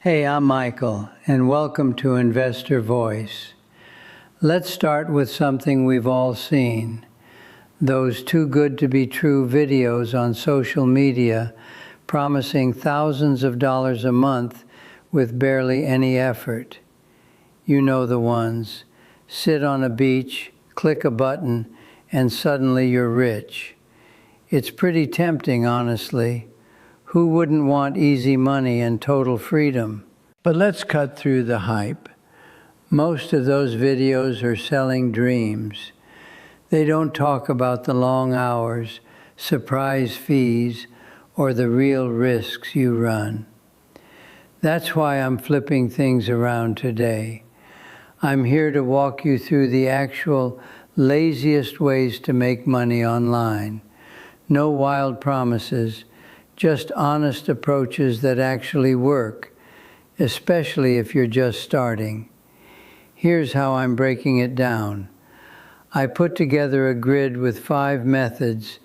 Hey, I'm Michael, and welcome to Investor Voice. Let's start with something we've all seen. Those too good to be true videos on social media promising thousands of dollars a month with barely any effort. You know the ones. Sit on a beach, click a button, and suddenly you're rich. It's pretty tempting, honestly. Who wouldn't want easy money and total freedom? But let's cut through the hype. Most of those videos are selling dreams. They don't talk about the long hours, surprise fees, or the real risks you run. That's why I'm flipping things around today. I'm here to walk you through the actual laziest ways to make money online. No wild promises, just honest approaches that actually work, especially if you're just starting. Here's how I'm breaking it down. I put together a grid with 5 methods,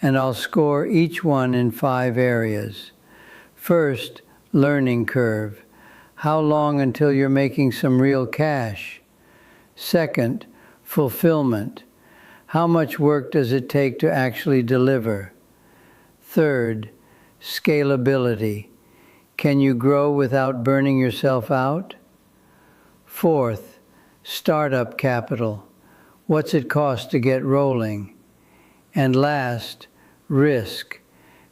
and I'll score each one in 5 areas. First, learning curve. How long until you're making some real cash? Second, fulfillment. How much work does it take to actually deliver? Third, scalability. Can you grow without burning yourself out? Fourth, startup capital. What's it cost to get rolling? And last, risk.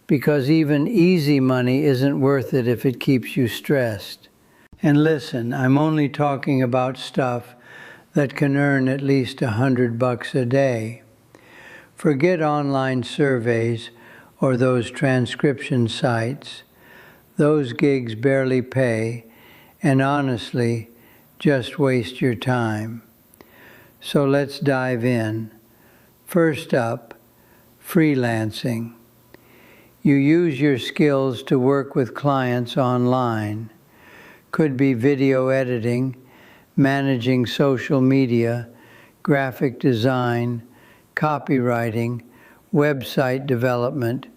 Because even easy money isn't worth it if it keeps you stressed. And listen, I'm only talking about stuff that can earn at least $100 a day. Forget online surveys or those transcription sites. Those gigs barely pay, and honestly, just waste your time. So let's dive in. First up, freelancing. You use your skills to work with clients online. Could be video editing, managing social media, graphic design, copywriting, website development.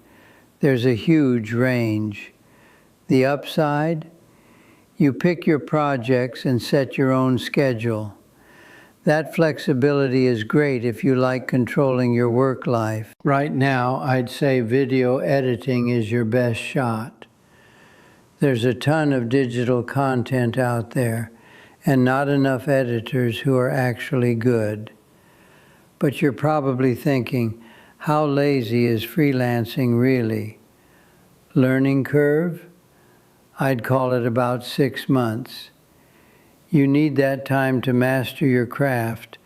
There's a huge range. The upside? You pick your projects and set your own schedule. That flexibility is great if you like controlling your work life. Right now, I'd say video editing is your best shot. There's a ton of digital content out there, and not enough editors who are actually good. But you're probably thinking, how lazy is freelancing really? Learning curve? I'd call it about 6 months. You need that time to master your craft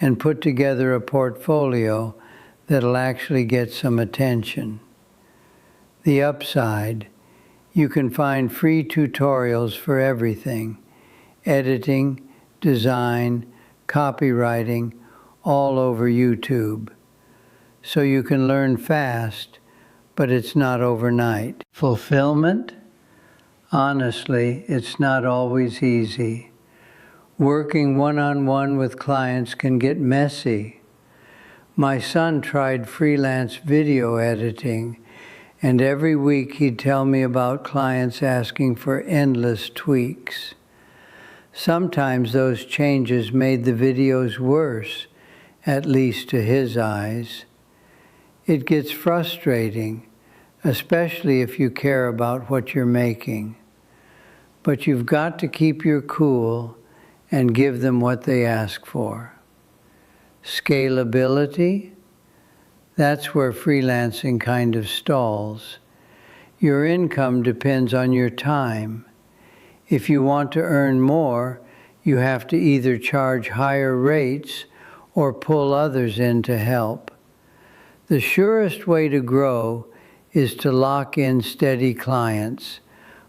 and put together a portfolio that'll actually get some attention. The upside, you can find free tutorials for everything: editing, design, copywriting, all over YouTube. So you can learn fast, but it's not overnight. Fulfillment? Honestly, it's not always easy. Working one-on-one with clients can get messy. My son tried freelance video editing, and every week he'd tell me about clients asking for endless tweaks. Sometimes those changes made the videos worse, at least to his eyes. It gets frustrating, especially if you care about what you're making. But you've got to keep your cool and give them what they ask for. Scalability? That's where freelancing kind of stalls. Your income depends on your time. If you want to earn more, you have to either charge higher rates or pull others in to help. The surest way to grow is to lock in steady clients,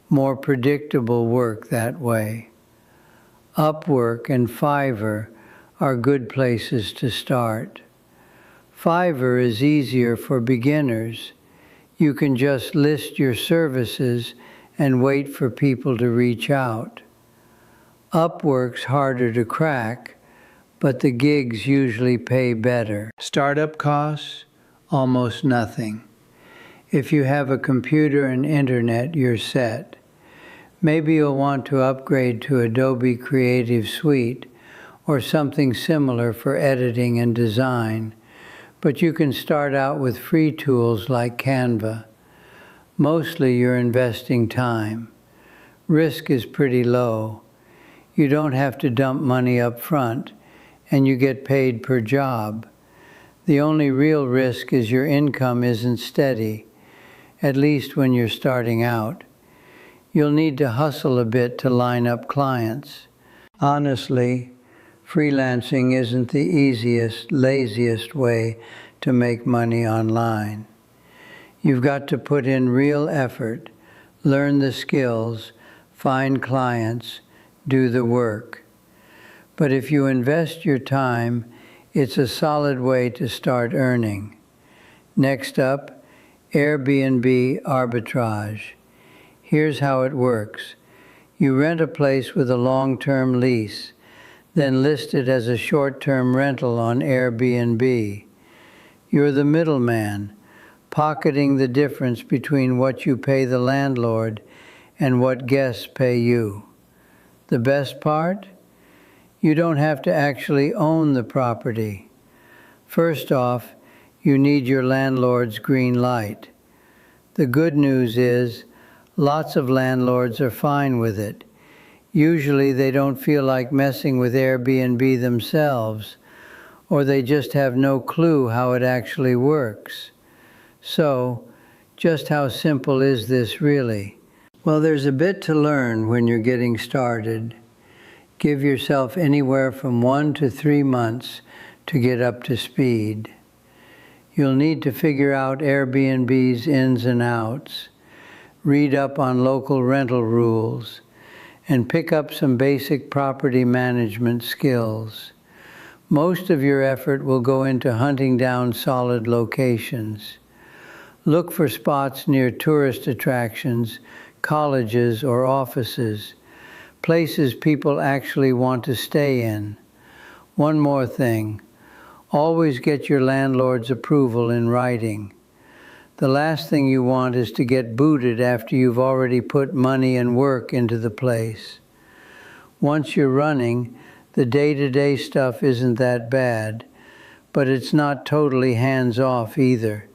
more predictable work that way. Upwork and Fiverr are good places to start. Fiverr is easier for beginners. You can just list your services and wait for people to reach out. Upwork's harder to crack, but the gigs usually pay better. Startup costs? Almost nothing. If you have a computer and internet, you're set. Maybe you'll want to upgrade to Adobe Creative Suite or something similar for editing and design, but you can start out with free tools like Canva. Mostly you're investing time. Risk is pretty low. You don't have to dump money up front, and you get paid per job. The only real risk is your income isn't steady, at least when you're starting out. You'll need to hustle a bit to line up clients. Honestly, freelancing isn't the easiest, laziest way to make money online. You've got to put in real effort, learn the skills, find clients, do the work. But if you invest your time, it's a solid way to start earning. Next up, Airbnb arbitrage. Here's how it works. You rent a place with a long-term lease, then list it as a short-term rental on Airbnb. You're the middleman, pocketing the difference between what you pay the landlord and what guests pay you. The best part? You don't have to actually own the property. First off, you need your landlord's green light. The good news is, lots of landlords are fine with it. Usually they don't feel like messing with Airbnb themselves, or they just have no clue how it actually works. So, just how simple is this really? Well, there's a bit to learn when you're getting started. Give yourself anywhere from 1 to 3 months to get up to speed. You'll need to figure out Airbnb's ins and outs, read up on local rental rules, and pick up some basic property management skills. Most of your effort will go into hunting down solid locations. Look for spots near tourist attractions, colleges, or offices, places people actually want to stay in. One more thing, always get your landlord's approval in writing. The last thing you want is to get booted after you've already put money and work into the place. Once you're running, the day-to-day stuff isn't that bad, but it's not totally hands-off either.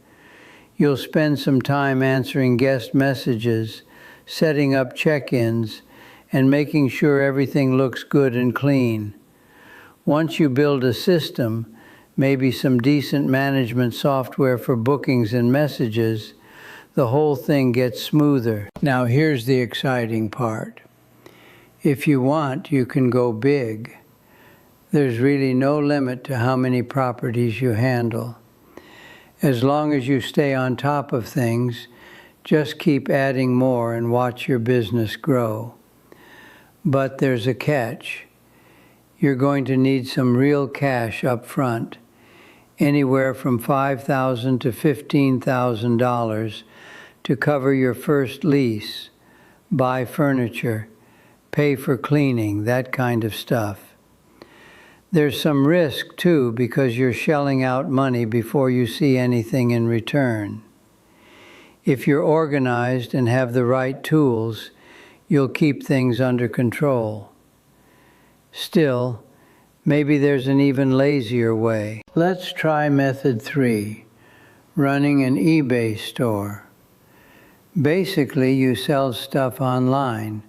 You'll spend some time answering guest messages, setting up check-ins, and making sure everything looks good and clean. Once you build a system, maybe some decent management software for bookings and messages, the whole thing gets smoother. Now here's the exciting part. If you want, you can go big. There's really no limit to how many properties you handle. As long as you stay on top of things, just keep adding more and watch your business grow. But there's a catch. You're going to need some real cash up front, anywhere from $5,000 to $15,000 to cover your first lease, buy furniture, pay for cleaning, that kind of stuff. There's some risk too, because you're shelling out money before you see anything in return. If you're organized and have the right tools, you'll keep things under control. Still, maybe there's an even lazier way. Let's try method 3, running an eBay store. Basically, you sell stuff online.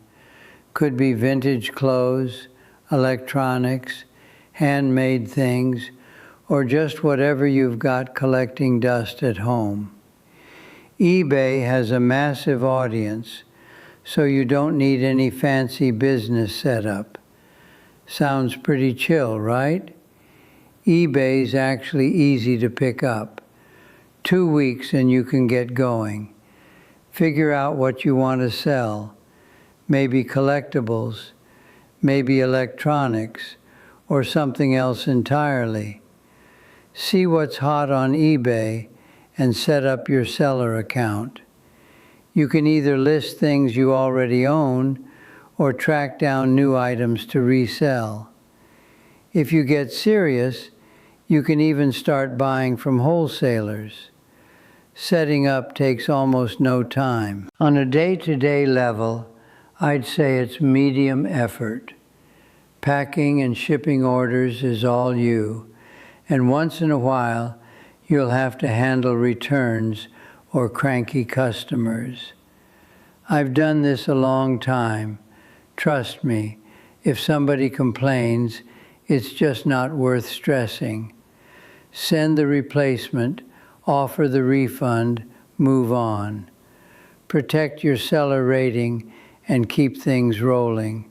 Could be vintage clothes, electronics, handmade things, or just whatever you've got collecting dust at home. eBay has a massive audience, so you don't need any fancy business setup. Sounds pretty chill, right? eBay's actually easy to pick up. 2 weeks and you can get going. Figure out what you want to sell. Maybe collectibles, maybe electronics, or something else entirely. See what's hot on eBay and set up your seller account. You can either list things you already own or track down new items to resell. If you get serious, you can even start buying from wholesalers. Setting up takes almost no time. On a day-to-day level, I'd say it's medium effort. Packing and shipping orders is all you, and once in a while you'll have to handle returns or cranky customers. I've done this a long time. Trust me, if somebody complains, it's just not worth stressing. Send the replacement, offer the refund, move on. Protect your seller rating and keep things rolling.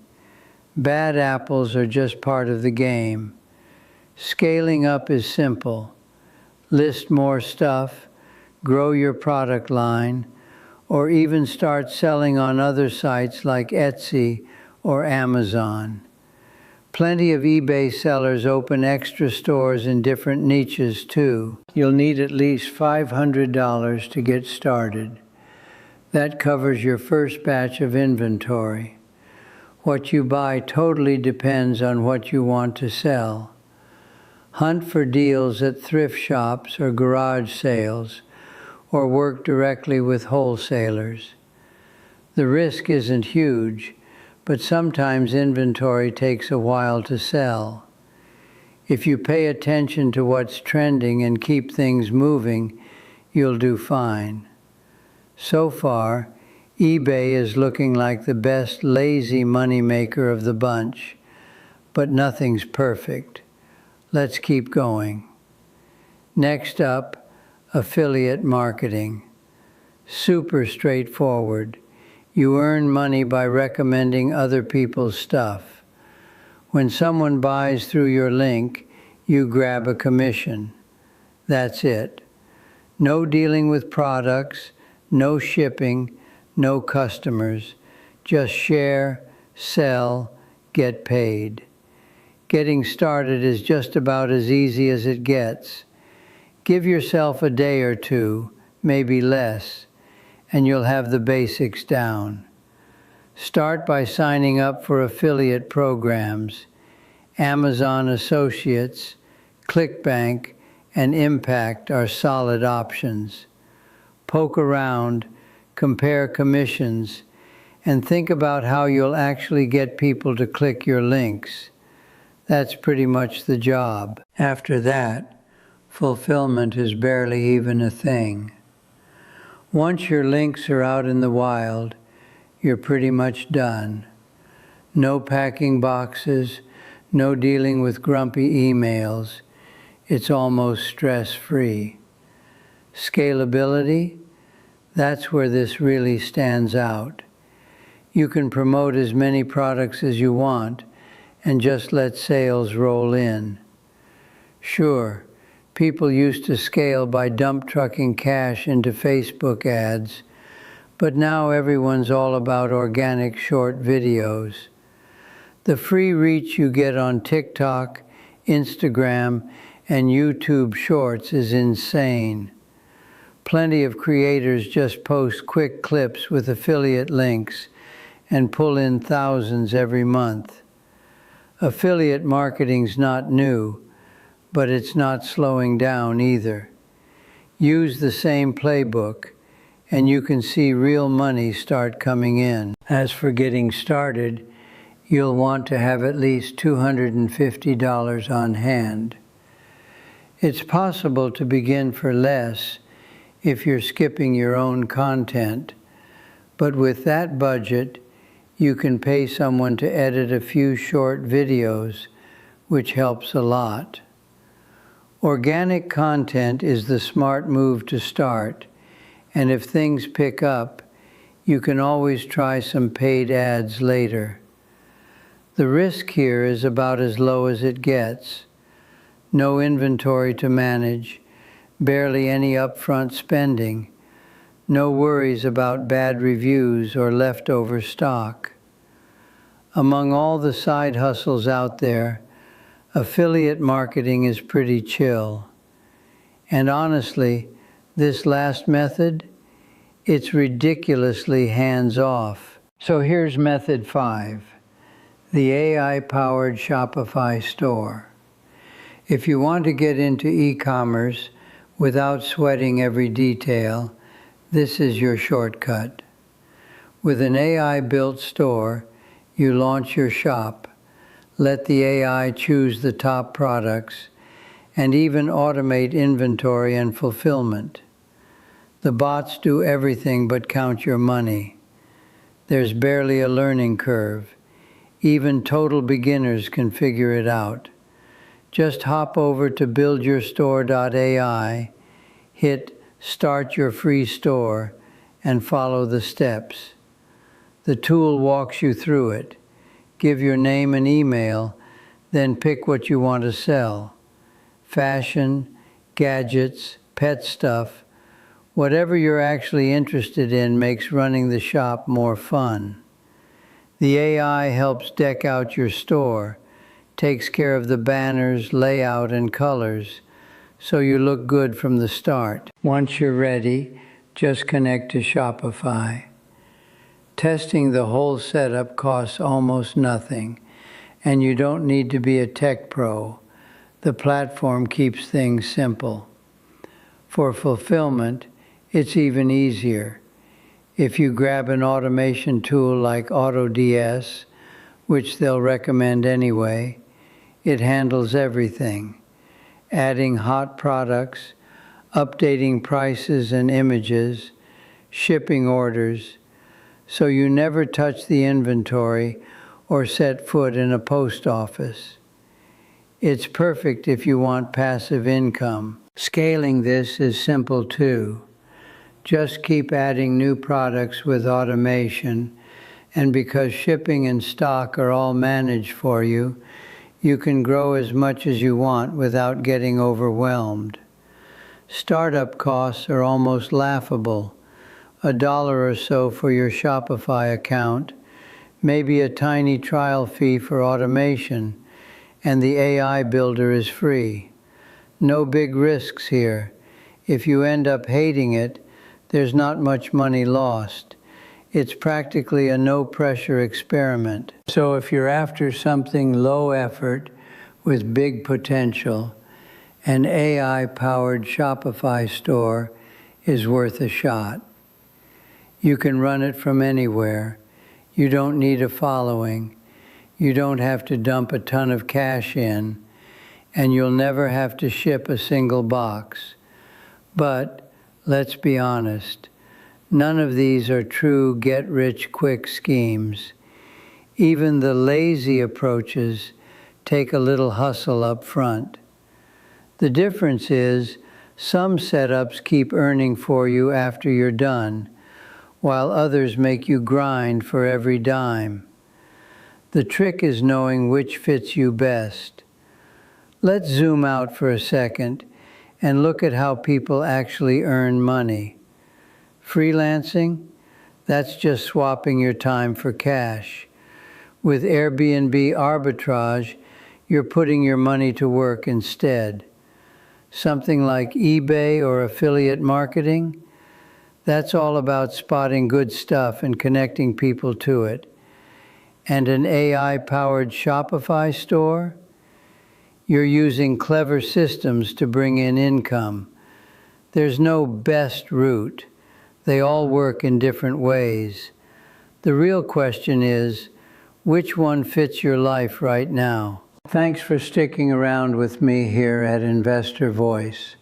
Bad apples are just part of the game. Scaling up is simple. List more stuff, grow your product line, or even start selling on other sites like Etsy or Amazon. Plenty of eBay sellers open extra stores in different niches too. You'll need at least $500 to get started. That covers your first batch of inventory. What you buy totally depends on what you want to sell. Hunt for deals at thrift shops or garage sales, or work directly with wholesalers. The risk isn't huge, but sometimes inventory takes a while to sell. If you pay attention to what's trending and keep things moving, you'll do fine. So far, eBay is looking like the best lazy moneymaker of the bunch, but nothing's perfect. Let's keep going. Next up, affiliate marketing. Super straightforward. You earn money by recommending other people's stuff. When someone buys through your link, you grab a commission. That's it. No dealing with products, no shipping, no customers. Just share, sell, get paid. Getting started is just about as easy as it gets. Give yourself a day or two, maybe less, and you'll have the basics down. Start by signing up for affiliate programs. Amazon Associates, ClickBank, and Impact are solid options. Poke around, compare commissions, and think about how you'll actually get people to click your links. That's pretty much the job. After that, fulfillment is barely even a thing. Once your links are out in the wild, you're pretty much done. No packing boxes, no dealing with grumpy emails. It's almost stress-free. Scalability, that's where this really stands out. You can promote as many products as you want and just let sales roll in. Sure, people used to scale by dump trucking cash into Facebook ads, but now everyone's all about organic short videos. The free reach you get on TikTok, Instagram, and YouTube Shorts is insane. Plenty of creators just post quick clips with affiliate links and pull in thousands every month. Affiliate marketing's not new, but it's not slowing down either. Use the same playbook, and you can see real money start coming in. As for getting started, you'll want to have at least $250 on hand. It's possible to begin for less if you're skipping your own content, but with that budget, you can pay someone to edit a few short videos, which helps a lot. Organic content is the smart move to start, and if things pick up, you can always try some paid ads later. The risk here is about as low as it gets. No inventory to manage, barely any upfront spending, no worries about bad reviews or leftover stock. Among all the side hustles out there, affiliate marketing is pretty chill. And honestly, this last method, it's ridiculously hands-off. So here's method 5, the AI-powered Shopify store. If you want to get into e-commerce without sweating every detail, this is your shortcut. With an AI-built store, you launch your shop, let the AI choose the top products, and even automate inventory and fulfillment. The bots do everything but count your money. There's barely a learning curve. Even total beginners can figure it out. Just hop over to buildyourstore.ai, hit Start Your Free Store, and follow the steps. The tool walks you through it. Give your name and email, then pick what you want to sell. Fashion, gadgets, pet stuff, whatever you're actually interested in makes running the shop more fun. The AI helps deck out your store, takes care of the banners, layout, and colors, so you look good from the start. Once you're ready, just connect to Shopify. Testing the whole setup costs almost nothing, and you don't need to be a tech pro. The platform keeps things simple. For fulfillment, it's even easier. If you grab an automation tool like AutoDS, which they'll recommend anyway, it handles everything. Adding hot products, updating prices and images, shipping orders, so you never touch the inventory or set foot in a post office. It's perfect if you want passive income. Scaling this is simple too. Just keep adding new products with automation, and because shipping and stock are all managed for you, you can grow as much as you want without getting overwhelmed. Startup costs are almost laughable. $1 or so for your Shopify account, maybe a tiny trial fee for automation, and the AI builder is free. No big risks here. If you end up hating it, there's not much money lost. It's practically a no-pressure experiment. So if you're after something low effort with big potential, an AI-powered Shopify store is worth a shot. You can run it from anywhere. You don't need a following. You don't have to dump a ton of cash in, and you'll never have to ship a single box. But let's be honest, none of these are true get-rich-quick schemes. Even the lazy approaches take a little hustle up front. The difference is some setups keep earning for you after you're done, while others make you grind for every dime. The trick is knowing which fits you best. Let's zoom out for a second and look at how people actually earn money. Freelancing? That's just swapping your time for cash. With Airbnb Arbitrage, you're putting your money to work instead. Something like eBay or affiliate marketing? That's all about spotting good stuff and connecting people to it. And an AI-powered Shopify store? You're using clever systems to bring in income. There's no best route. They all work in different ways. The real question is, which one fits your life right now? Thanks for sticking around with me here at Investor Voice.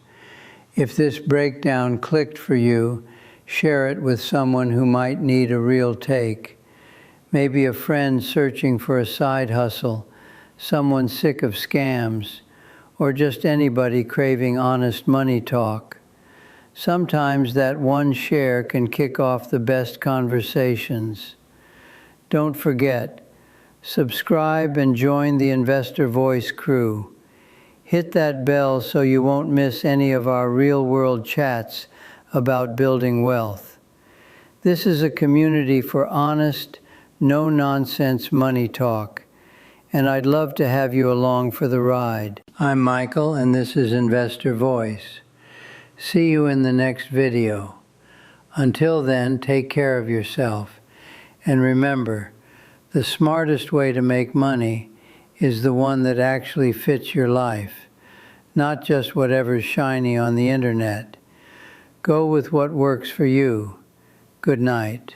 If this breakdown clicked for you, share it with someone who might need a real take. Maybe a friend searching for a side hustle, someone sick of scams, or just anybody craving honest money talk. Sometimes that one share can kick off the best conversations. Don't forget, subscribe and join the Investor Voice crew. Hit that bell so you won't miss any of our real-world chats about building wealth. This is a community for honest, no-nonsense money talk, and I'd love to have you along for the ride. I'm Michael, and this is Investor Voice. See you in the next video. Until then, take care of yourself, and remember, the smartest way to make money is the one that actually fits your life, not just whatever's shiny on the internet. Go with what works for you. Good night.